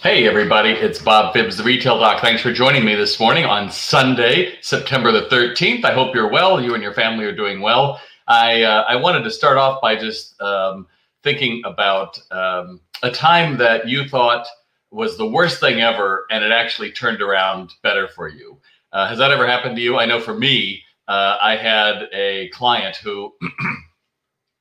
Hey everybody, it's Bob Phibbs, the Retail Doc. Thanks for joining me this morning on Sunday, September the 13th. I hope you're well. You and your family are doing well. I wanted to start off by just thinking about a time that you thought was the worst thing ever, and it actually turned around better for you. Has that ever happened to you? I know for me, I had a client who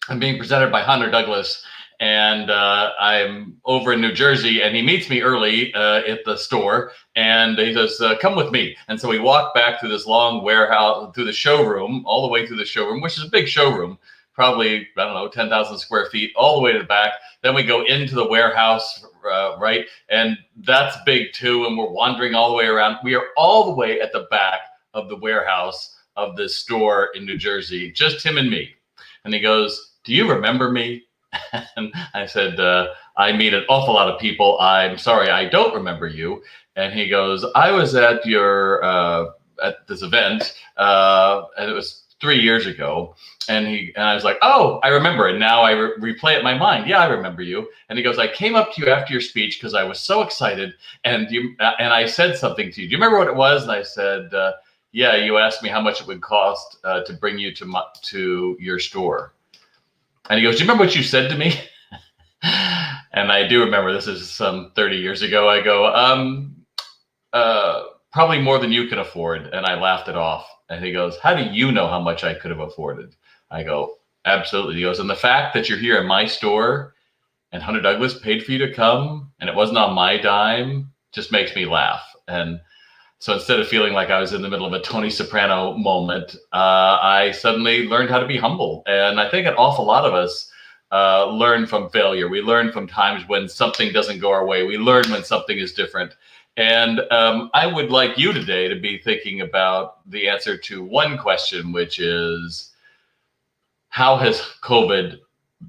I'm being presented by Hunter Douglas, and I'm over in New Jersey, and he meets me early at the store, and he says, come with me. And so we walk back through this long warehouse, through the showroom, all the way through the showroom, which is a big showroom, probably, I don't know, 10,000 square feet, all the way to the back. Then we go into the warehouse, right? And that's big too, and we're wandering all the way around. We are all the way at the back of the warehouse of this store in New Jersey, just him and me. And he goes, do you remember me? And I said, I meet an awful lot of people. I'm sorry, I don't remember you. And he goes, I was at your at this event, and it was 3 years ago. And I was like, oh, I remember it. Now I replay it in my mind. Yeah, I remember you. And he goes, I came up to you after your speech because I was so excited, and I said something to you. Do you remember what it was? And I said, yeah, you asked me how much it would cost to bring you to your store. And he goes, do you remember what you said to me? And I do remember, this is some 30 years ago. I go, probably more than you can afford. And I laughed it off. And he goes, how do you know how much I could have afforded? I go, absolutely. He goes, and the fact that you're here in my store and Hunter Douglas paid for you to come and it wasn't on my dime just makes me laugh. And so instead of feeling like I was in the middle of a Tony Soprano moment, I suddenly learned how to be humble. And I think an awful lot of us learn from failure. We learn from times when something doesn't go our way. We learn when something is different. And I would like you today to be thinking about the answer to one question, which is, how has COVID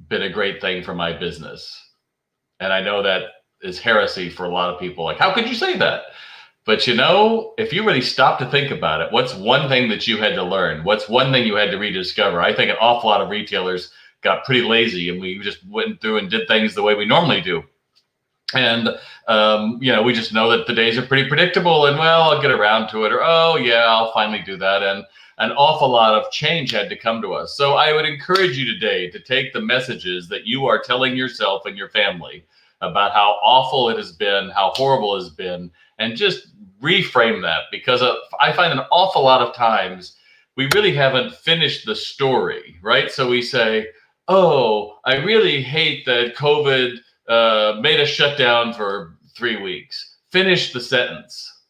been a great thing for my business? And I know that is heresy for a lot of people. Like, how could you say that? But you know, if you really stop to think about it, what's one thing that you had to learn? What's one thing you had to rediscover? I think an awful lot of retailers got pretty lazy and we just went through and did things the way we normally do. And, we just know that the days are pretty predictable and, well, I'll get around to it, or, oh, yeah, I'll finally do that. And an awful lot of change had to come to us. So I would encourage you today to take the messages that you are telling yourself and your family about how awful it has been, how horrible it has been, and just reframe that, because I find an awful lot of times we really haven't finished the story, right? So we say, oh, I really hate that COVID made us shut down for 3 weeks. Finish the sentence.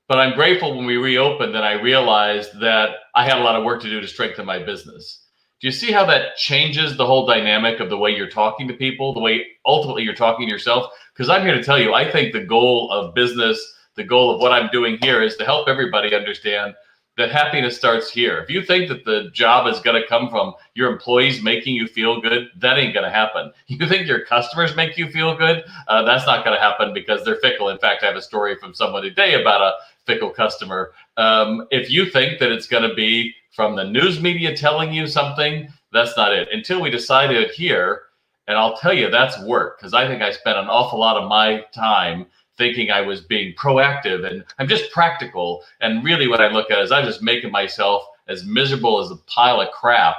But I'm grateful when we reopened that I realized that I had a lot of work to do to strengthen my business. Do you see how that changes the whole dynamic of the way you're talking to people, the way ultimately you're talking to yourself? Because I'm here to tell you, I think the goal of business, the goal of what I'm doing here is to help everybody understand that happiness starts here. If you think that the job is going to come from your employees making you feel good, that ain't going to happen. You think your customers make you feel good? That's not going to happen because they're fickle. In fact, I have a story from someone today about a fickle customer. If you think that it's going to be from the news media telling you something, that's not it. Until we decide it here, and I'll tell you, that's work, because I think I spent an awful lot of my time thinking I was being proactive and I'm just practical. And really what I look at is I'm just making myself as miserable as a pile of crap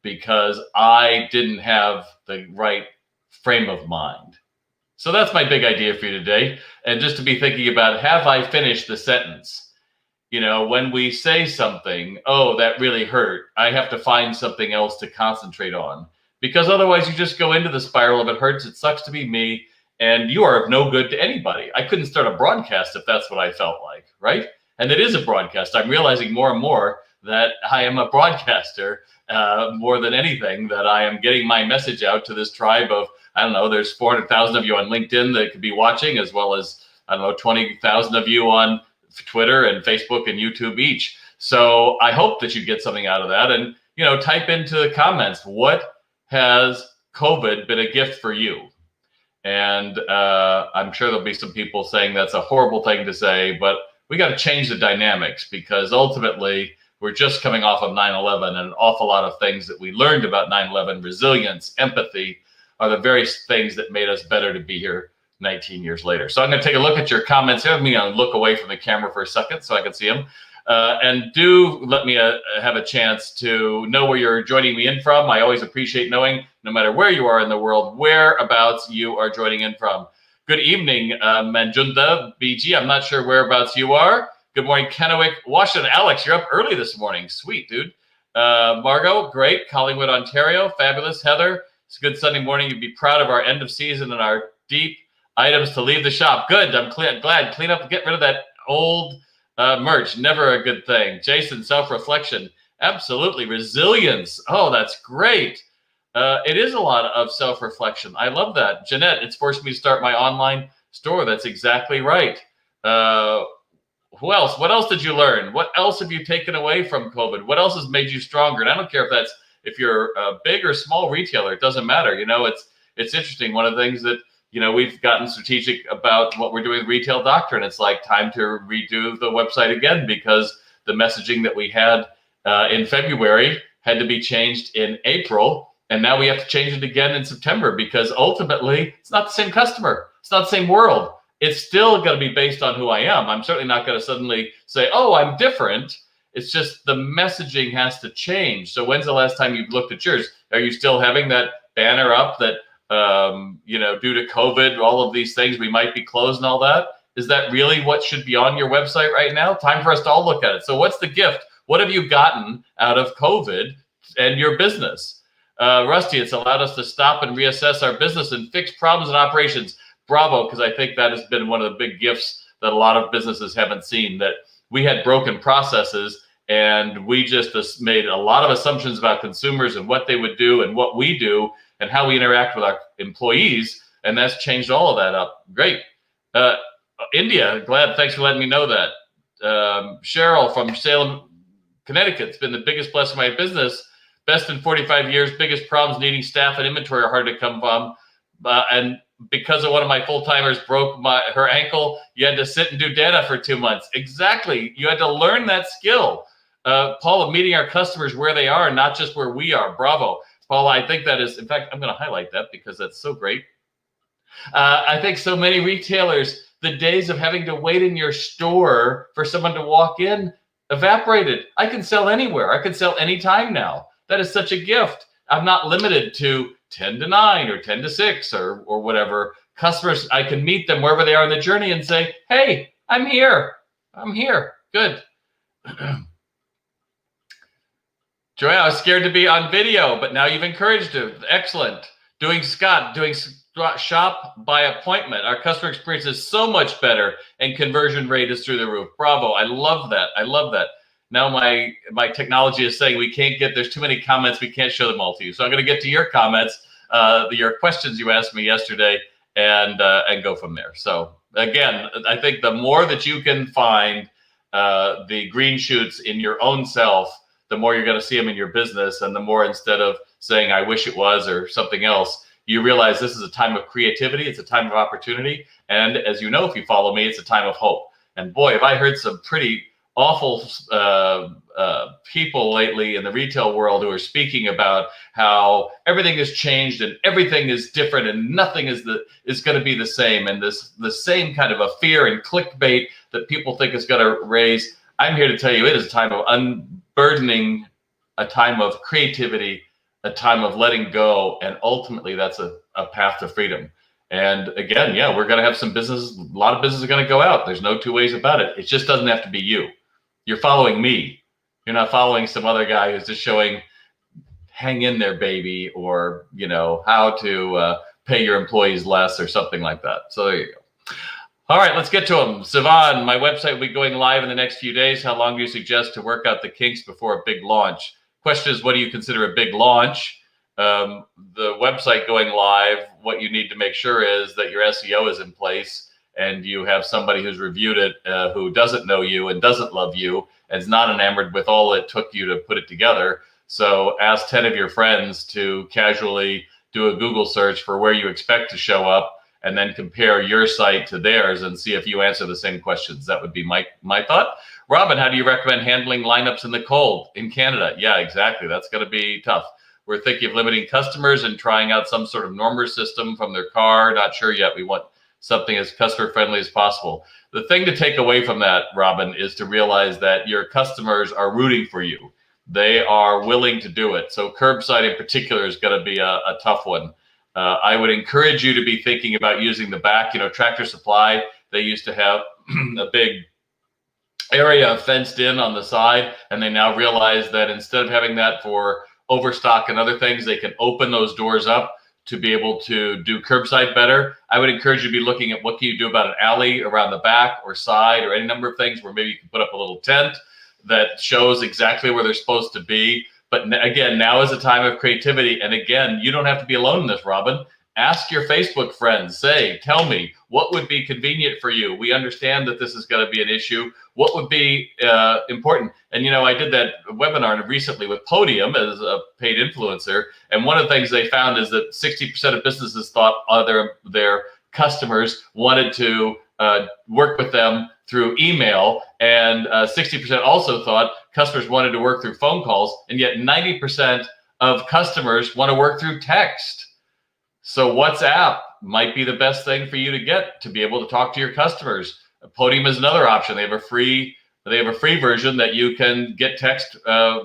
because I didn't have the right frame of mind. So that's my big idea for you today. And just to be thinking about, have I finished the sentence? You know, when we say something, oh, that really hurt, I have to find something else to concentrate on, because otherwise you just go into the spiral of it hurts, it sucks to be me, and you are of no good to anybody. I couldn't start a broadcast if that's what I felt like, right? And it is a broadcast. I'm realizing more and more that I am a broadcaster more than anything, that I am getting my message out to this tribe of, I don't know, there's 400,000 of you on LinkedIn that could be watching, as well as, I don't know, 20,000 of you on Twitter and Facebook and YouTube each. So I hope that you get something out of that. And, you know, type into the comments, what has COVID been a gift for you? And I'm sure there'll be some people saying that's a horrible thing to say, but we got to change the dynamics, because ultimately we're just coming off of 9/11, and an awful lot of things that we learned about 9/11, resilience, empathy, are the very things that made us better to be here 19 years later. So I'm going to take a look at your comments here. Let me look away from the camera for a second so I can see them. And do let me have a chance to know where you're joining me in from. I always appreciate knowing, no matter where you are in the world, whereabouts you are joining in from. Good evening, Manjunda BG. I'm not sure whereabouts you are. Good morning, Kennewick, Washington. Alex, you're up early this morning. Sweet, dude. Margot, great. Collingwood, Ontario, fabulous. Heather, it's a good Sunday morning. You'd be proud of our end of season and our deep items to leave the shop. Good. I'm glad. Clean up, get rid of that old merch. Never a good thing. Jason, self-reflection. Absolutely. Resilience. Oh, that's great. It is a lot of self-reflection. I love that. Jeanette, it's forced me to start my online store. That's exactly right. Who else? What else did you learn? What else have you taken away from COVID? What else has made you stronger? And I don't care if you're a big or small retailer, it doesn't matter. It's interesting. One of the things that, we've gotten strategic about what we're doing with Retail Doctor, and it's like time to redo the website again because the messaging that we had in February had to be changed in April, and now we have to change it again in September because ultimately it's not the same customer, it's not the same world. It's still going to be based on who I am. I'm certainly not going to suddenly say, "Oh, I'm different." It's just the messaging has to change. So when's the last time you've looked at yours? Are you still having that banner up that due to COVID, all of these things, we might be closed and all that? Is that really what should be on your website right now? Time for us to all look at it. So what's the gift? What have you gotten out of COVID and your business? Rusty, it's allowed us to stop and reassess our business and fix problems and operations. Bravo, because I think that has been one of the big gifts that a lot of businesses haven't seen, that we had broken processes and we just made a lot of assumptions about consumers and what they would do and what we do and how we interact with our employees, and that's changed all of that up. Great. India, glad, thanks for letting me know that. Cheryl from Salem, Connecticut, it's been the biggest blessing of my business. Best in 45 years, biggest problems needing staff and inventory are hard to come from. And because of one of my full-timers broke her ankle, you had to sit and do data for 2 months. Exactly. You had to learn that skill. Paula, meeting our customers where they are, not just where we are. Bravo. Paula, I think that is, in fact, I'm going to highlight that because that's so great. I think so many retailers, the days of having to wait in your store for someone to walk in evaporated. I can sell anywhere. I can sell anytime now. That is such a gift. I'm not limited to 10 to 9 or 10 to 6 or whatever. Customers, I can meet them wherever they are in the journey and say, "Hey, I'm here. I'm here." Good. Joy, I was scared to be on video, but now you've encouraged it. Excellent. Doing shop by appointment. Our customer experience is so much better and conversion rate is through the roof. Bravo. I love that. I love that. Now my technology is saying there's too many comments. We can't show them all to you. So I'm going to get to your comments, your questions you asked me yesterday and go from there. So again, I think the more that you can find the green shoots in your own self, the more you're going to see them in your business, and the more, instead of saying, "I wish it was," or something else, you realize this is a time of creativity. It's a time of opportunity. And as you know, if you follow me, it's a time of hope. And boy, have I heard some pretty awful people lately in the retail world who are speaking about how everything has changed and everything is different and nothing is going to be the same. And the same kind of a fear and clickbait that people think is going to raise. I'm here to tell you, it is a time of unburdening, a time of creativity, a time of letting go, and ultimately that's a path to freedom. And again, yeah, we're going to have some businesses, a lot of businesses are going to go out. There's no two ways about it. It just doesn't have to be you. You're following me. You're not following some other guy who's just showing, "Hang in there, baby," or, how to pay your employees less or something like that. So there you go. All right, let's get to them. Sivan, my website will be going live in the next few days. How long do you suggest to work out the kinks before a big launch? Question is, what do you consider a big launch? The website going live, what you need to make sure is that your SEO is in place and you have somebody who's reviewed it who doesn't know you and doesn't love you and is not enamored with all it took you to put it together. So ask 10 of your friends to casually do a Google search for where you expect to show up, and then compare your site to theirs and see if you answer the same questions. That would be my thought. Robin, how do you recommend handling lineups in the cold in Canada? Yeah, exactly. That's going to be tough. We're thinking of limiting customers and trying out some sort of normer system from their car. Not sure yet. We want something as customer friendly as possible. The thing to take away from that, Robin, is to realize that your customers are rooting for you. They are willing to do it. So curbside in particular is going to be a tough one. I would encourage you to be thinking about using the back. Tractor Supply, they used to have a big area fenced in on the side, and they now realize that instead of having that for overstock and other things, they can open those doors up to be able to do curbside better. I would encourage you to be looking at what can you do about an alley around the back or side, or any number of things where maybe you can put up a little tent that shows exactly where they're supposed to be. But again, now is a time of creativity. And again, you don't have to be alone in this, Robin. Ask your Facebook friends, tell me, what would be convenient for you? We understand that this is going to be an issue. What would be important? And, I did that webinar recently with Podium as a paid influencer. And one of the things they found is that 60% of businesses thought their customers wanted to work with them through email. And 60% also thought customers wanted to work through phone calls. And yet 90% of customers want to work through text. So WhatsApp might be the best thing for you to get to be able to talk to your customers. Podium is another option. They have a free version that you can get text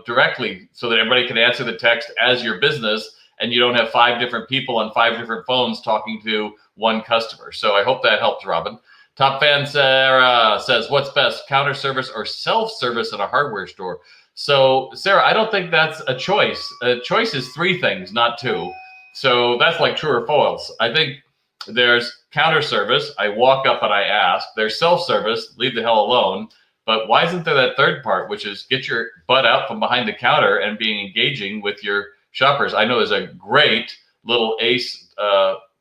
directly, so that everybody can answer the text as your business, and you don't have 5 different people on 5 different phones talking to one customer. So I hope that helps, Robin. Top fan Sarah says, what's best, counter service or self-service in a hardware store? So Sarah, I don't think that's a choice. A choice is 3 things, not 2. So that's like true or false. I think there's counter service. I walk up and I ask. There's self-service. Leave the hell alone. But why isn't there that third part, which is get your butt out from behind the counter and being engaging with your shoppers? I know there's a great little Ace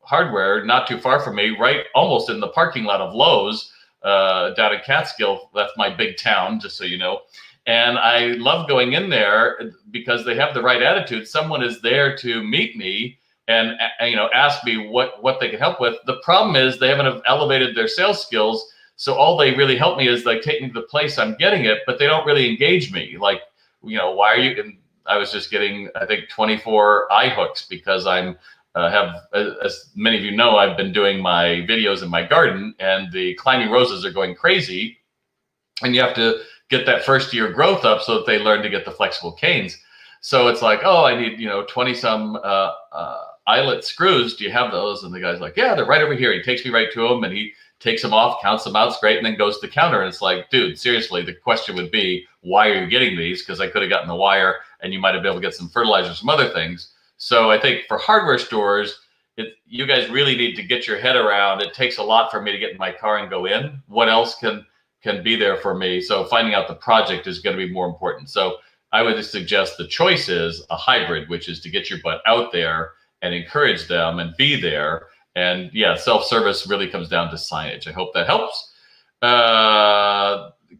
hardware not too far from me, right almost in the parking lot of Lowe's down in Catskill. That's my big town, just so you know. And I love going in there because they have the right attitude. Someone is there to meet me and ask me what they can help with. The problem is they haven't elevated their sales skills. So all they really help me is like take me to the place I'm getting it, but they don't really engage me. Like, why are you? And I was just getting, I think, 24 eye hooks because I'm as many of you know, I've been doing my videos in my garden, and the climbing roses are going crazy, and you have to get that first year growth up so that they learn to get the flexible canes. So it's like, oh, I need 20 some eyelet screws. Do you have those? And the guy's like, yeah, they're right over here. He takes me right to them, and he takes them off, counts them out, it's great, and then goes to the counter. And it's like, dude, seriously, the question would be, why are you getting these? Because I could have gotten the wire, and you might have been able to get some fertilizer, some other things. So I think for hardware stores, you guys really need to get your head around. It takes a lot for me to get in my car and go in. What else can be there for me? So finding out the project is going to be more important. So I would suggest the choice is a hybrid, which is to get your butt out there and encourage them and be there. And yeah, self-service really comes down to signage. I hope that helps.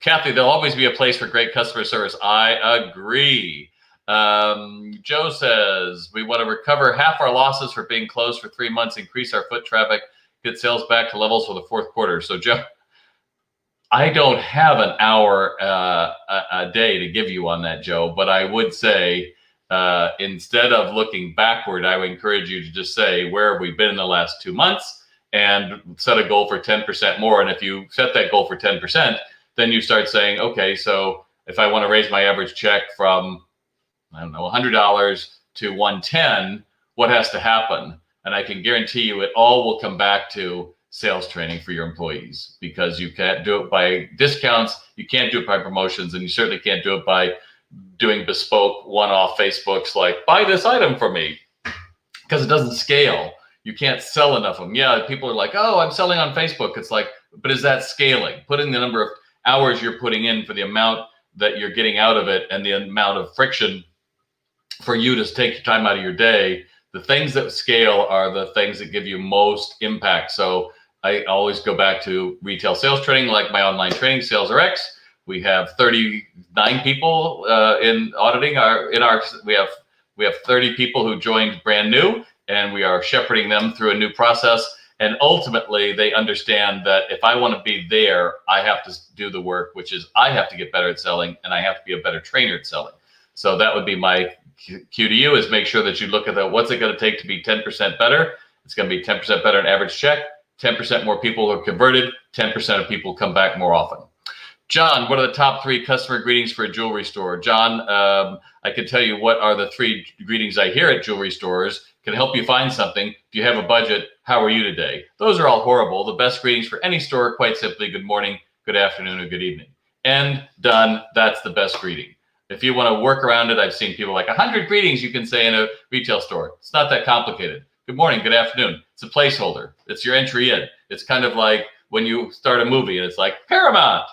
Kathy, there'll always be a place for great customer service. I agree. Joe says, we want to recover half our losses for being closed for 3 months, increase our foot traffic, get sales back to levels for the fourth quarter. So Joe, I don't have an hour a day to give you on that, Joe, but I would say instead of looking backward, I would encourage you to just say, where have we been in the last 2 months, and set a goal for 10% more. And if you set that goal for 10%, then you start saying, okay, so if I want to raise my average check from, I don't know, $100 to $110, what has to happen? And I can guarantee you it all will come back to sales training for your employees, because you can't do it by discounts, you can't do it by promotions, and you certainly can't do it by doing bespoke one-off Facebooks like, buy this item for me, because it doesn't scale. You can't sell enough of them. Yeah, people are like, oh, I'm selling on Facebook. It's like, but is that scaling? Putting the number of hours you're putting in for the amount that you're getting out of it, and the amount of friction for you to take your time out of your day, the things that scale are the things that give you most impact. So I always go back to retail sales training, like my online training, Sales RX. We have 39 people in auditing. We have 30 people who joined brand new, and we are shepherding them through a new process. And ultimately, they understand that if I want to be there, I have to do the work, which is I have to get better at selling, and I have to be a better trainer at selling. So that would be my cue to you, is make sure that you look at what's it going to take to be 10% better. It's going to be 10% better in average check, 10% more people are converted, 10% of people come back more often. John, what are the top 3 customer greetings for a jewelry store? John, I can tell you what are the 3 greetings I hear at jewelry stores. Can help you find something. Do you have a budget? How are you today? Those are all horrible. The best greetings for any store, quite simply, good morning, good afternoon, or good evening. And done. That's the best greeting. If you want to work around it, I've seen people like 100 greetings you can say in a retail store. It's not that complicated. Good morning, good afternoon. It's a placeholder. It's your entry in. It's kind of like when you start a movie and it's like Paramount,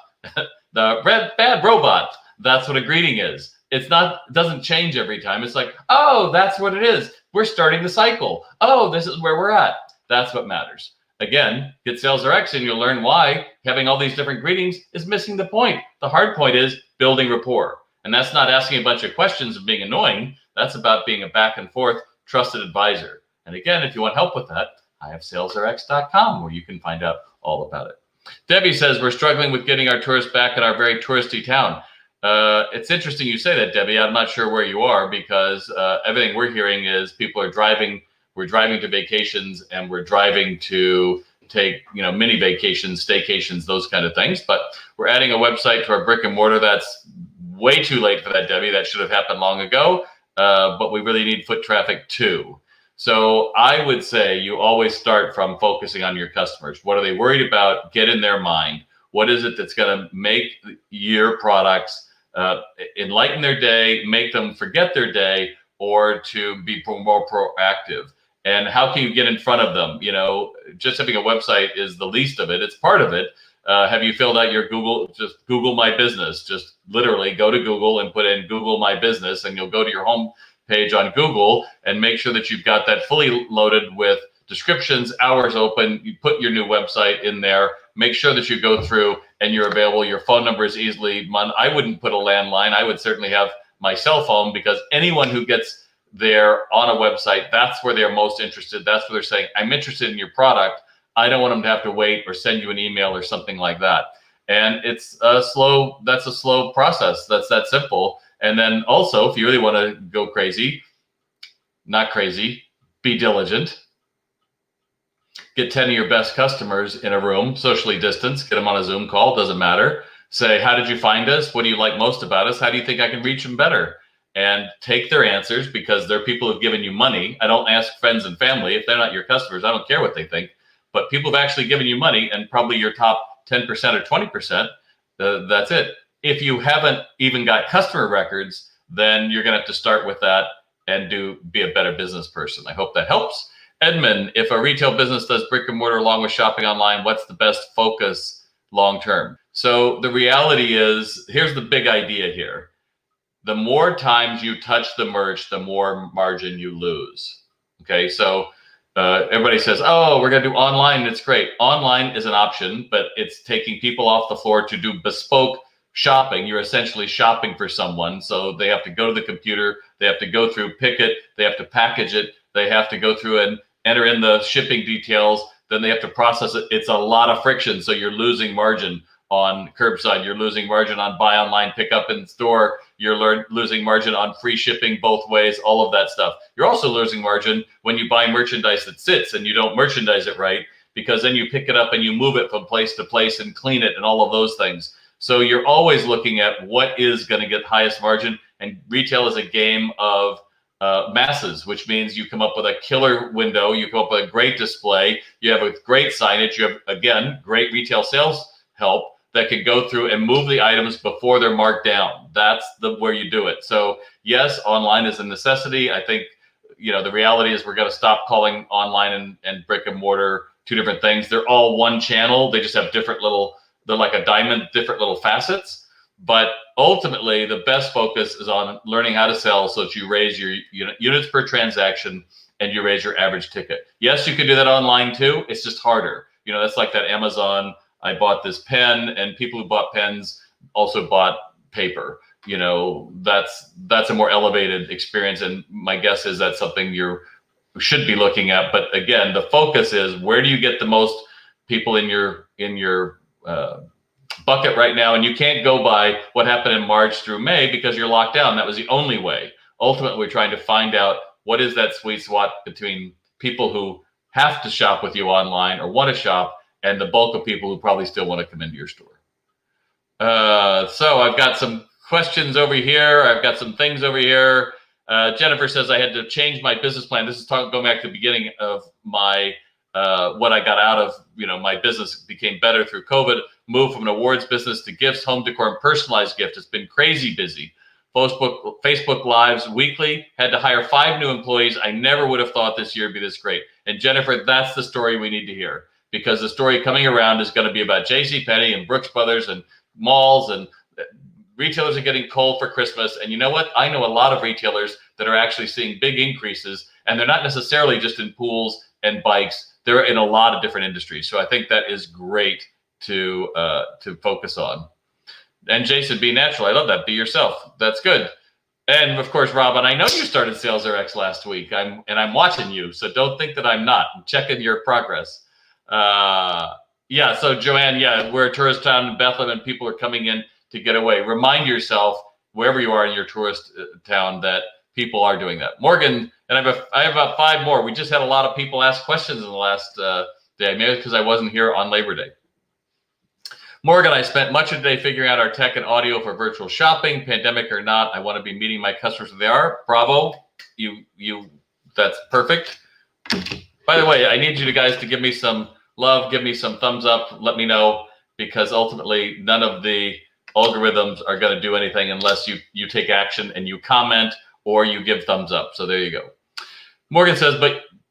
the red bad robot. That's what a greeting is. It's not, it doesn't change every time. It's like, oh, that's what it is. We're starting the cycle. Oh, this is where we're at. That's what matters. Again, get SalesRx and you'll learn why having all these different greetings is missing the point. The hard point is building rapport. And that's not asking a bunch of questions and being annoying. That's about being a back and forth trusted advisor. And again, if you want help with that, I have salesrx.com where you can find out all about it. Debbie says, we're struggling with getting our tourists back in our very touristy town. It's interesting you say that, Debbie. I'm not sure where you are because everything we're hearing is people are driving. We're driving to vacations and we're driving to take, mini vacations, staycations, those kind of things. But we're adding a website to our brick and mortar. That's way too late for that, Debbie. That should have happened long ago. But we really need foot traffic too. So I would say you always start from focusing on your customers. What are they worried about? Get in their mind. What is it that's going to make your products enlighten their day, make them forget their day, or to be more proactive? And how can you get in front of them? Just having a website is the least of it. It's part of it. Have you filled out your Google? Just Google My Business. Just literally go to Google and put in Google My Business, and you'll go to your home page on Google and make sure that you've got that fully loaded with descriptions, hours open. You put your new website in there. Make sure that you go through and you're available. Your phone number is easily. I wouldn't put a landline. I would certainly have my cell phone because anyone who gets there on a website, that's where they're most interested. That's where they're saying, I'm interested in your product. I don't want them to have to wait or send you an email or something like that. And that's a slow process. That's that simple. And then also, if you really want to go crazy, not crazy, be diligent. Get 10 of your best customers in a room, socially distanced, get them on a Zoom call, doesn't matter. Say, how did you find us? What do you like most about us? How do you think I can reach them better? And take their answers because they're people who've given you money. I don't ask friends and family. If they're not your customers, I don't care what they think. But people have actually given you money and probably your top 10% or 20%, that's it. If you haven't even got customer records, then you're going to have to start with that and be a better business person. I hope that helps. Edmund, if a retail business does brick and mortar along with shopping online, what's the best focus long term? So the reality is, here's the big idea here. The more times you touch the merch, the more margin you lose. Okay, so everybody says, oh, we're going to do online. It's great. Online is an option, but it's taking people off the floor to do bespoke shopping. You're essentially shopping for someone. So they have to go to the computer. They have to go through, pick it. They have to package it. They have to go through and enter in the shipping details. Then they have to process it. It's a lot of friction. So you're losing margin on curbside. You're losing margin on buy online, pick up in store. You're losing margin on free shipping both ways, all of that stuff. You're also losing margin when you buy merchandise that sits and you don't merchandise it right, because then you pick it up and you move it from place to place and clean it and all of those things. So you're always looking at what is going to get highest margin. And retail is a game of masses, which means you come up with a killer window. You come up with a great display. You have a great signage. You have, again, great retail sales help that can go through and move the items before they're marked down. That's where you do it. So yes, online is a necessity. I think, the reality is we're going to stop calling online and brick and mortar two different things. They're all one channel. They just have they're like a diamond, different little facets. But ultimately, the best focus is on learning how to sell so that you raise your units per transaction and you raise your average ticket. Yes, you can do that online too. It's just harder. That's like that Amazon, I bought this pen, and people who bought pens also bought paper. That's a more elevated experience. And my guess is that's something you should be looking at. But again, the focus is, where do you get the most people in your bucket right now? And you can't go by what happened in March through May because you're locked down. That was the only way. Ultimately, we're trying to find out what is that sweet spot between people who have to shop with you online or want to shop, and the bulk of people who probably still want to come into your store. So I've got some questions over here. I've got some things over here. Jennifer says I had to change my business plan. This is going back to the beginning of my what I got out of, my business became better through COVID. Moved from an awards business to gifts, home decor, and personalized gift. It's been crazy busy. Facebook Lives weekly. Had to hire 5 new employees. I never would have thought this year would be this great. And Jennifer, that's the story we need to hear, because the story coming around is going to be about Jcpenney and Brooks Brothers and malls, and retailers are getting cold for Christmas. And you know what? I know a lot of retailers that are actually seeing big increases, and they're not necessarily just in pools and bikes. They're in a lot of different industries. So I think that is great to focus on. And Jason, be natural. I love that. Be yourself. That's good. And of course, Robin, I know you started Sales RX last week. I'm watching you, so don't think that I'm not. I'm checking your progress. Yeah. So Joanne, yeah, we're a tourist town in Bethlehem, and people are coming in to get away. Remind yourself wherever you are in your tourist town that people are doing that. Morgan, and I have about 5 more. We just had a lot of people ask questions in the last day, maybe because I wasn't here on Labor Day. Morgan, I spent much of the day figuring out our tech and audio for virtual shopping, pandemic or not. I want to be meeting my customers where they are. Bravo, that's perfect. By the way, I need you guys to give me some love, give me some thumbs up, let me know, because ultimately none of the algorithms are going to do anything unless you take action and you comment or you give thumbs up. So there you go. Morgan says,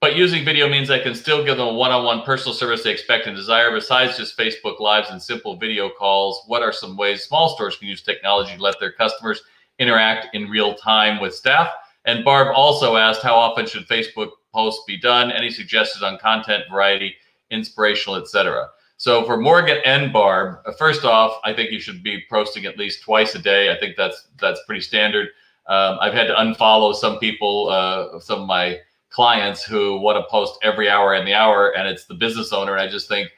but using video means I can still give them a one-on-one personal service they expect and desire. Besides just Facebook Lives and simple video calls, what are some ways small stores can use technology to let their customers interact in real time with staff? And Barb also asked, how often should Facebook posts be done? Any suggestions on content, variety, inspirational, etc.? So for Morgan and Barb, first off, I think you should be posting at least twice a day. I think that's pretty standard. I've had to unfollow some people, some of my clients who want to post every hour in the hour, and it's the business owner. And I just think,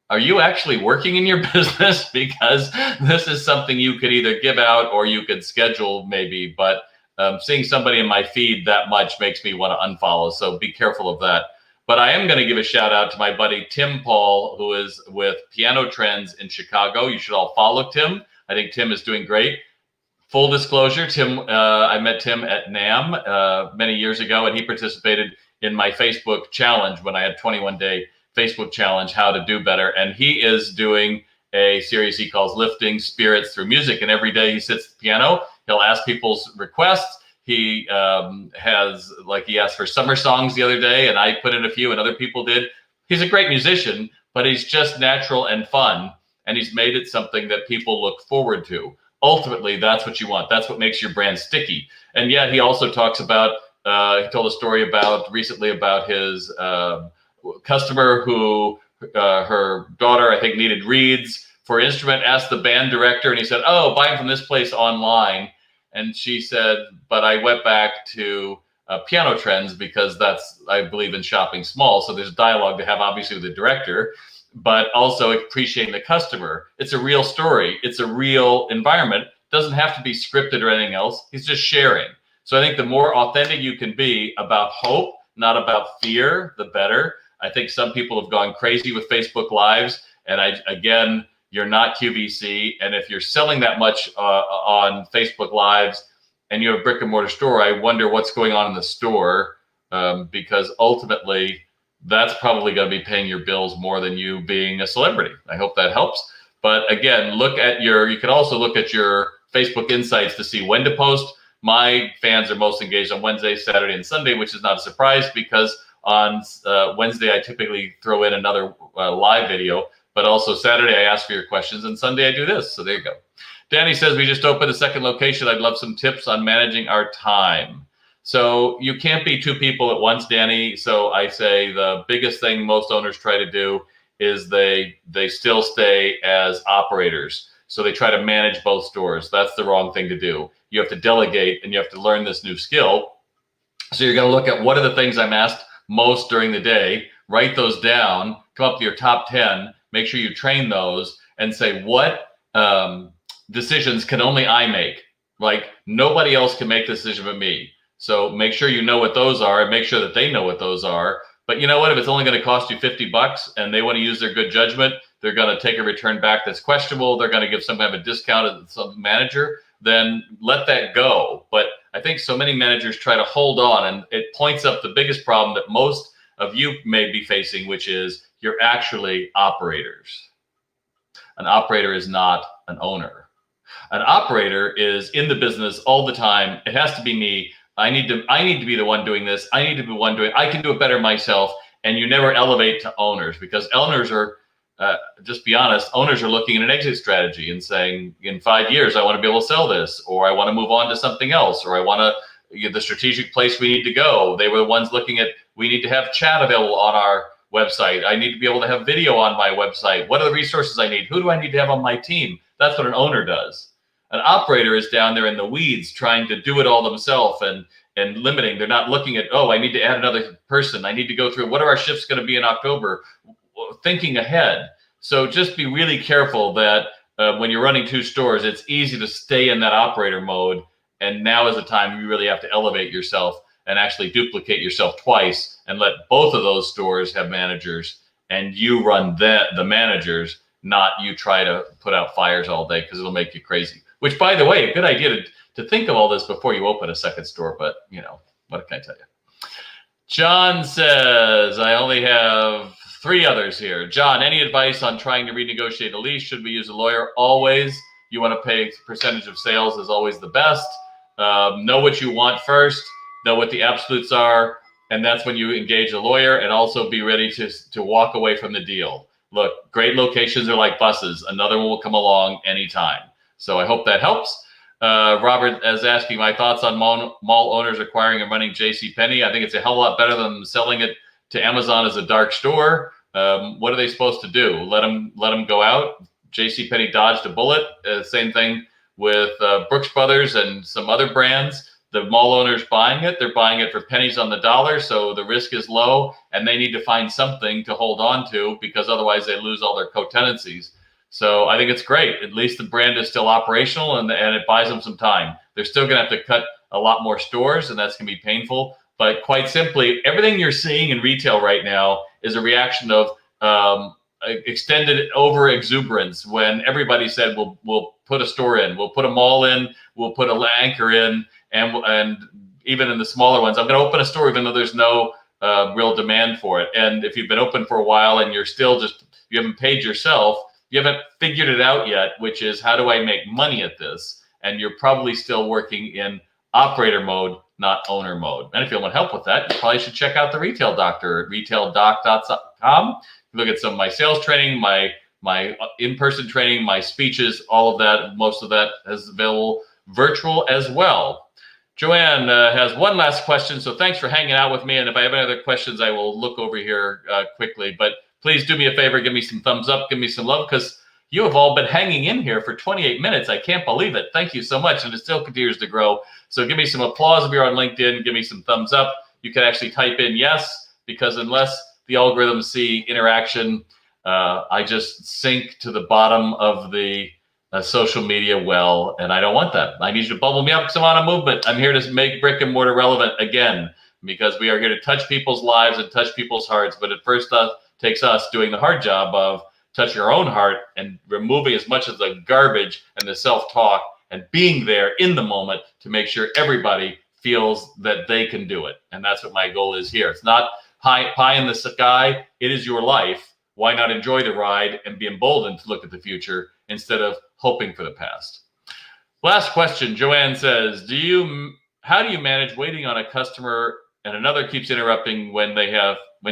are you actually working in your business? Because this is something you could either give out or you could schedule maybe, but seeing somebody in my feed that much makes me want to unfollow. So be careful of that. But I am going to give a shout out to my buddy, Tim Paul, who is with Piano Trends in Chicago. You should all follow Tim. I think Tim is doing great. Full disclosure, Tim, I met Tim at NAMM many years ago, and he participated in my Facebook challenge when I had 21-day Facebook challenge, how to do better. And he is doing a series he calls Lifting Spirits Through Music. And every day he sits at the piano, he'll ask people's requests. He he asked for summer songs the other day, and I put in a few and other people did. He's a great musician, but he's just natural and fun. And he's made it something that people look forward to. Ultimately, that's what you want. That's what makes your brand sticky. And yeah, he also talks about, he told a story recently about his customer who, her daughter, I think, needed reeds for an instrument, asked the band director, and he said, oh, buy them from this place online. And she said, but I went back to Piano Trends because that's, I believe in shopping small. So there's dialogue to have, obviously, with the director, but also appreciating the customer. It's a real story. It's a real environment. It doesn't have to be scripted or anything else. He's just sharing. So I think the more authentic you can be about hope, not about fear, the better. I think some people have gone crazy with Facebook Lives. And again, you're not QVC. And if you're selling that much on Facebook Lives and you have a brick and mortar store, I wonder what's going on in the store, because ultimately, that's probably going to be paying your bills more than you being a celebrity. I hope that helps. But again, you can also look at your Facebook insights to see when to post. My fans are most engaged on Wednesday, Saturday, and Sunday, which is not a surprise because on Wednesday, I typically throw in another live video, but also Saturday, I ask for your questions, and Sunday, I do this. So there you go. Danny says, we just opened a second location. I'd love some tips on managing our time. So you can't be 2 people at once, Danny. So I say the biggest thing most owners try to do is they still stay as operators. So they try to manage both stores. That's the wrong thing to do. You have to delegate and you have to learn this new skill. So you're going to look at what are the things I'm asked most during the day, write those down, come up with your top 10, make sure you train those and say, what decisions can only I make? Like nobody else can make the decision but me. So make sure you know what those are and make sure that they know what those are. But you know what? If it's only going to cost you $50 and they want to use their good judgment, they're going to take a return back that's questionable, they're going to give some kind of a discount to some manager, then let that go. But I think so many managers try to hold on, and it points up the biggest problem that most of you may be facing, which is you're actually operators. An operator is not an owner. An operator is in the business all the time. It has to be me. I need to be the one doing this. I need to be the one doing. I can do it better myself. And you never elevate to owners, because owners are, just be honest, owners are looking at an exit strategy and saying, in 5 years, I want to be able to sell this, or I want to move on to something else, or I want to get the strategic place we need to go. They were the ones looking at, we need to have chat available on our website. I need to be able to have video on my website. What are the resources I need? Who do I need to have on my team? That's what an owner does. An operator is down there in the weeds trying to do it all themselves and limiting. They're not looking at, oh, I need to add another person. I need to go through, what are our shifts going to be in October? Thinking ahead. So just be really careful that when you're running 2 stores, it's easy to stay in that operator mode. And now is the time you really have to elevate yourself and actually duplicate yourself twice and let both of those stores have managers, and you run the managers, not you try to put out fires all day, because it'll make you crazy. Which, by the way, a good idea to think of all this before you open a second store, but you know, what can I tell you? John says, I only have 3 others here. John, any advice on trying to renegotiate a lease? Should we use a lawyer? Always. You want to pay percentage of sales is always the best. Know what you want first, know what the absolutes are, and that's when you engage a lawyer, and also be ready to walk away from the deal. Look, great locations are like buses. Another one will come along anytime. So I hope that helps. Robert is asking my thoughts on mall owners acquiring and running Jcpenney. I think it's a hell of a lot better than selling it to Amazon as a dark store. What are they supposed to do? Let them go out? Jcpenney dodged a bullet. Same thing with Brooks Brothers and some other brands. The mall owners buying it, they're buying it for pennies on the dollar, so the risk is low, and they need to find something to hold on to, because otherwise they lose all their co-tenancies. So I think it's great. At least the brand is still operational, and it buys them some time. They're still going to have to cut a lot more stores, and that's going to be painful. But quite simply, everything you're seeing in retail right now is a reaction of extended over exuberance, when everybody said, we'll put a store in, we'll put a mall in, we'll put an anchor in, and even in the smaller ones, I'm going to open a store even though there's no real demand for it. And if you've been open for a while and you're still you haven't paid yourself, you haven't figured it out yet, which is, how do I make money at this? And you're probably still working in operator mode, not owner mode. And if you want help with that, you probably should check out the Retail Doctor at retaildoc.com. Look at some of my sales training, my in-person training, my speeches, all of that. Most of that is available virtual as well. Joanne has one last question, so thanks for hanging out with me. And if I have any other questions, I will look over here quickly. But please do me a favor, give me some thumbs up, give me some love, because you have all been hanging in here for 28 minutes. I can't believe it. Thank you so much, and it still continues to grow. So give me some applause if you're on LinkedIn. Give me some thumbs up. You can actually type in yes, because unless the algorithms see interaction, I just sink to the bottom of the social media well, and I don't want that. I need you to bubble me up because I'm on a movement. I'm here to make brick and mortar relevant again, because we are here to touch people's lives and touch people's hearts. But it first takes us doing the hard job of touching our own heart and removing as much of the garbage and the self-talk, and being there in the moment to make sure everybody feels that they can do it. And that's what my goal is here. It's not pie in the sky. It is your life. Why not enjoy the ride and be emboldened to look at the future instead of hoping for the past? Last question. Joanne says, how do you manage waiting on a customer and another keeps interrupting when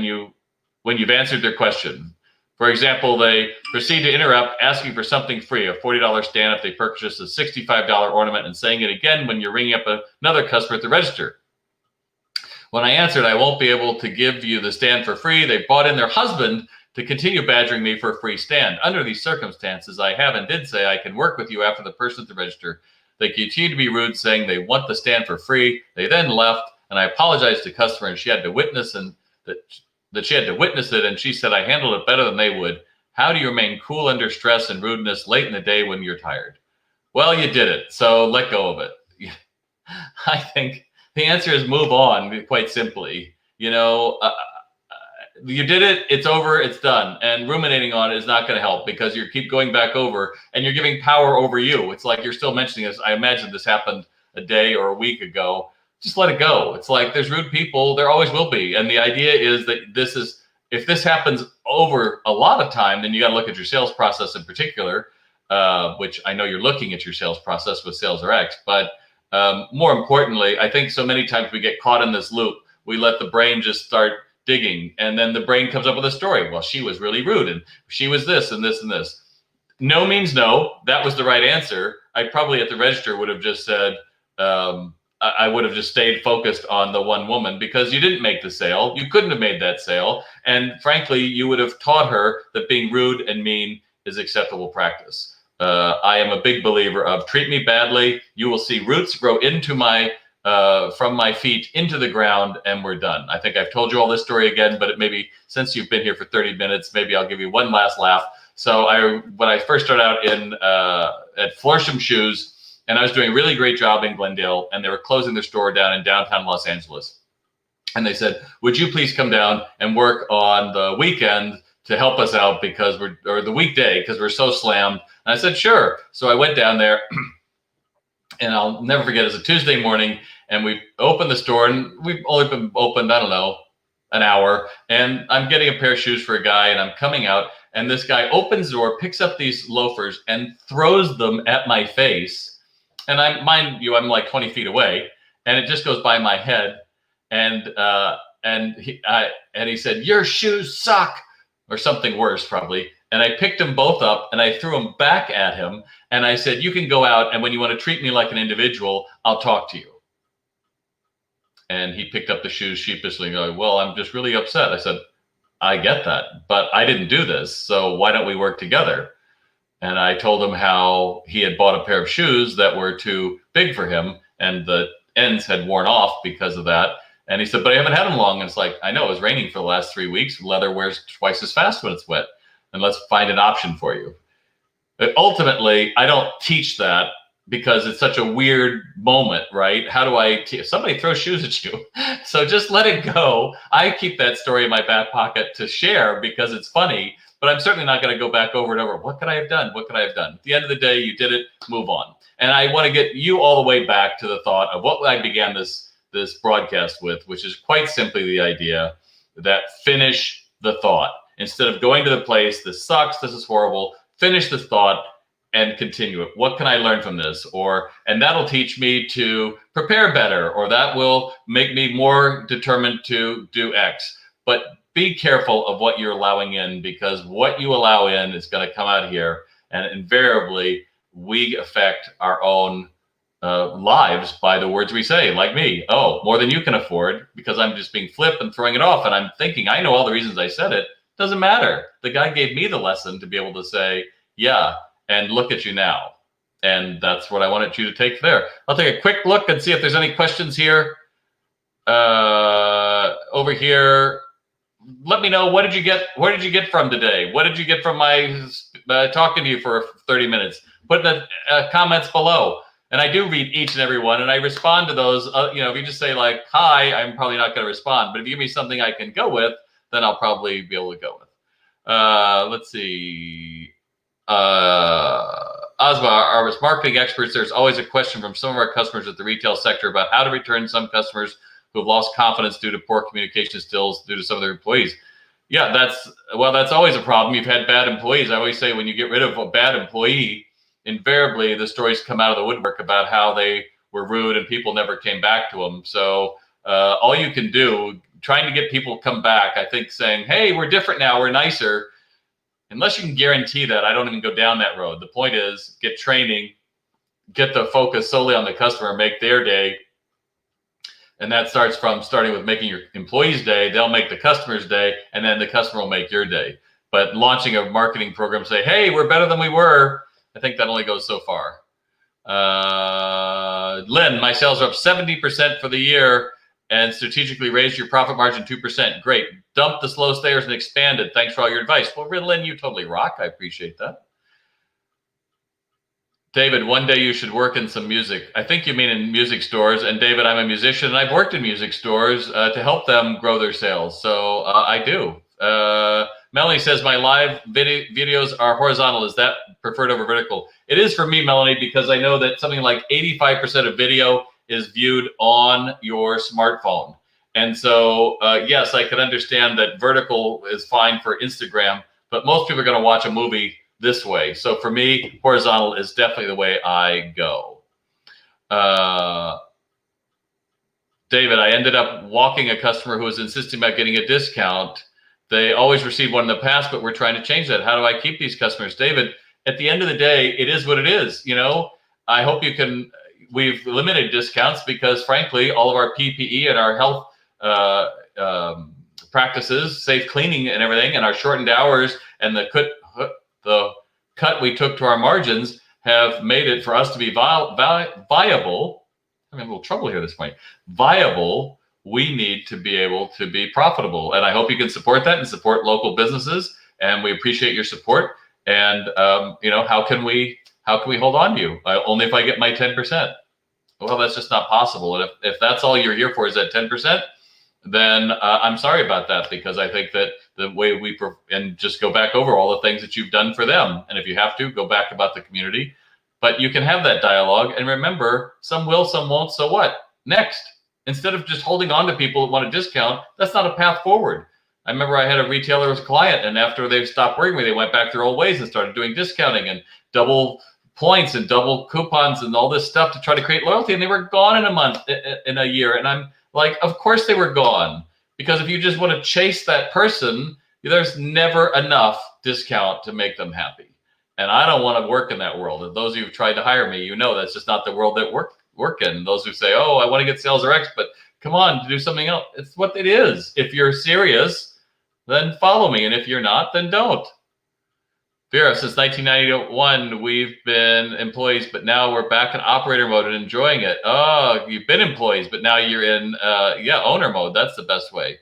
you've answered their question? For example, they proceed to interrupt, asking for something free, a $40 stand if they purchase a $65 ornament, and saying it again when you're ringing up another customer at the register. When I answered, I won't be able to give you the stand for free, they brought in their husband to continue badgering me for a free stand. Under these circumstances, I have and did say I can work with you after the person at the register. They continued to be rude, saying they want the stand for free. They then left, and I apologized to the customer, and she had to witness that she had to witness it, and she said I handled it better than they would. How do you remain cool under stress and rudeness late in the day when you're tired? Well, you did it, so let go of it. I think the answer is move on, quite simply. you did it, it's over, it's done. And ruminating on it is not going to help because you keep going back over and you're giving power over you. It's like you're still mentioning this. I imagine this happened a day or a week ago. Just let it go. It's like there's rude people. There always will be. And the idea is that if this happens over a lot of time, then you got to look at your sales process in particular, which I know you're looking at your sales process with Sales RX. But more importantly, I think so many times we get caught in this loop. We let the brain just start digging, and then the brain comes up with a story. Well, she was really rude, and she was this and this and this. No means no. That was the right answer. I probably at the register would have just said, I would have just stayed focused on the one woman because you didn't make the sale. You couldn't have made that sale. And frankly, you would have taught her that being rude and mean is acceptable practice. I am a big believer of treat me badly. You will see roots grow into from my feet into the ground, and we're done. I think I've told you all this story again, but maybe since you've been here for 30 minutes, maybe I'll give you one last laugh. So when I first started out at Florsham Shoes, and I was doing a really great job in Glendale, and they were closing their store down in downtown Los Angeles. And they said, would you please come down and work on the weekend to help us out or the weekday, because we're so slammed. And I said, sure. So I went down there and I'll never forget, it was a Tuesday morning and we opened the store and we've only been opened, I don't know, an hour. And I'm getting a pair of shoes for a guy and I'm coming out and this guy opens the door, picks up these loafers and throws them at my face. And mind you, I'm like 20 feet away and it just goes by my head. And he said, your shoes suck, or something worse probably. And I picked them both up and I threw them back at him. And I said, you can go out, and when you want to treat me like an individual, I'll talk to you. And he picked up the shoes sheepishly and go, well, I'm just really upset. I said, I get that, but I didn't do this. So why don't we work together? And I told him how he had bought a pair of shoes that were too big for him and the ends had worn off because of that. And he said, but I haven't had them long. And it's like, I know, it was raining for the last 3 weeks. Leather wears twice as fast when it's wet. And let's find an option for you. But ultimately, I don't teach that because it's such a weird moment, right? How do I if somebody throws shoes at you? So just let it go. I keep that story in my back pocket to share because it's funny, but I'm certainly not going to go back over and over. What could I have done? What could I have done? At the end of the day, you did it, move on. And I want to get you all the way back to the thought of what I began this broadcast with, which is quite simply the idea that finish the thought. Instead of going to the place, this sucks, this is horrible, finish the thought and continue it. What can I learn from this? And that'll teach me to prepare better, or that will make me more determined to do X. But be careful of what you're allowing in, because what you allow in is going to come out here, and invariably we affect our own lives by the words we say, like me. Oh, more than you can afford, because I'm just being flip and throwing it off. And I'm thinking, I know all the reasons I said it. Doesn't matter. The guy gave me the lesson to be able to say, yeah, and look at you now. And that's what I wanted you to take there. I'll take a quick look and see if there's any questions here. Over here, let me know, what did you get? Where did you get from today? What did you get from my talking to you for 30 minutes? Put in the comments below. And I do read each and every one, and I respond to those. If you just say like, hi, I'm probably not going to respond. But if you give me something I can go with, then I'll probably be able to go with. Let's see. Ozma, our marketing experts, there's always a question from some of our customers at the retail sector about how to return some customers who have lost confidence due to poor communication skills due to some of their employees. Yeah, that's always a problem. You've had bad employees. I always say when you get rid of a bad employee, invariably the stories come out of the woodwork about how they were rude and people never came back to them. So all you can do, trying to get people to come back, I think saying, hey, we're different now, we're nicer, unless you can guarantee that, I don't even go down that road. The point is, get training, get the focus solely on the customer, make their day. And that starting with making your employees' day. They'll make the customer's day, and then the customer will make your day. But launching a marketing program, say, hey, we're better than we were, I think that only goes so far. Lynn, my sales are up 70% for the year and strategically raised your profit margin 2%. Great. Dump the slow stayers and expand it. Thanks for all your advice. Well, Lynn, you totally rock. I appreciate that. David, one day you should work in some music. I think you mean in music stores. And David, I'm a musician and I've worked in music stores to help them grow their sales. So I do. Melanie says my live videos are horizontal. Is that preferred over vertical? It is for me, Melanie, because I know that something like 85% of video is viewed on your smartphone. And so, yes, I can understand that vertical is fine for Instagram, but most people are going to watch a movie this way. So for me, horizontal is definitely the way I go. David, I ended up walking a customer who was insisting about getting a discount. They always received one in the past, but we're trying to change that. How do I keep these customers? David, at the end of the day, it is what it is. You know, I hope you can, we've limited discounts because frankly, all of our PPE and our health practices, safe cleaning and everything, and our shortened hours and the cut we took to our margins have made it for us to be viable. I'm having a little trouble here this point. Viable. We need to be able to be profitable, and I hope you can support that and support local businesses. And we appreciate your support. And you know, how can we hold on to you? Only if I get my 10%. Well, that's just not possible. And if that's all you're here for is that 10%, then I'm sorry about that, because I think that the way and just go back over all the things that you've done for them. And if you have to, go back about the community. But you can have that dialogue. And remember, some will, some won't. So what? Next. Instead of just holding on to people that want a discount, that's not a path forward. I remember I had a retailer as a client, and after they stopped working with me, they went back their old ways and started doing discounting and double points and double coupons and all this stuff to try to create loyalty. And they were gone in a month, in a year. And I'm like, of course they were gone. Because if you just want to chase that person, there's never enough discount to make them happy. And I don't want to work in that world. And those of you who've tried to hire me, you know that's just not the world that work in. Those who say, oh, I want to get sales RX, but come on, to do something else. It's what it is. If you're serious, then follow me. And if you're not, then don't. Vera, since 1991, we've been employees, but now we're back in operator mode and enjoying it. Oh, you've been employees, but now you're in, owner mode. That's the best way.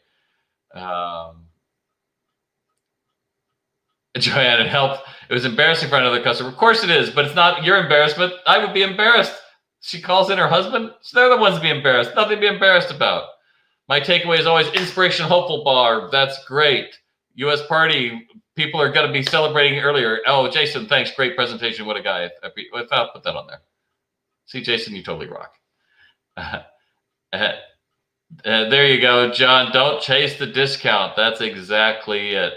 Joanne, it helped. It was embarrassing for another customer. Of course it is, but it's not your embarrassment. I would be embarrassed. She calls in her husband. So they're the ones to be embarrassed. Nothing to be embarrassed about. My takeaway is always inspiration, hopeful bar. That's great. U.S. party. People are going to be celebrating earlier. Oh, Jason, thanks. Great presentation. What a guy. I'll put that on there. See, Jason, you totally rock. There you go, John. Don't chase the discount. That's exactly it.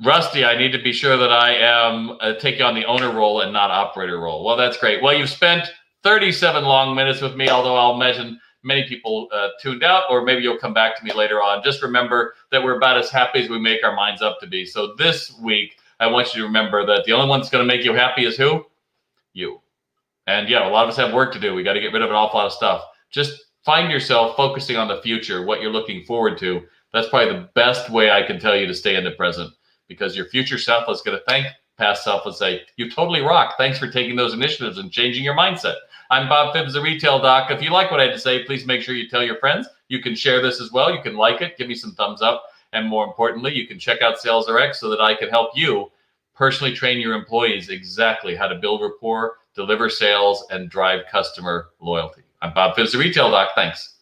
Rusty, I need to be sure that I am taking on the owner role and not operator role. Well, that's great. Well, you've spent 37 long minutes with me, although I'll imagine many people tuned out, or maybe you'll come back to me later on. Just remember that we're about as happy as we make our minds up to be. So this week, I want you to remember that the only one that's going to make you happy is who? You. And yeah, a lot of us have work to do. We got to get rid of an awful lot of stuff. Just find yourself focusing on the future, what you're looking forward to. That's probably the best way I can tell you to stay in the present, because your future self is going to thank past self and say, you totally rock. Thanks for taking those initiatives and changing your mindset. I'm Bob Phibbs, the Retail Doc. If you like what I had to say, please make sure you tell your friends. You can share this as well. You can like it, give me some thumbs up. And more importantly, you can check out Sales RX so that I can help you personally train your employees exactly how to build rapport, deliver sales, and drive customer loyalty. I'm Bob Phibbs, the Retail Doc. Thanks.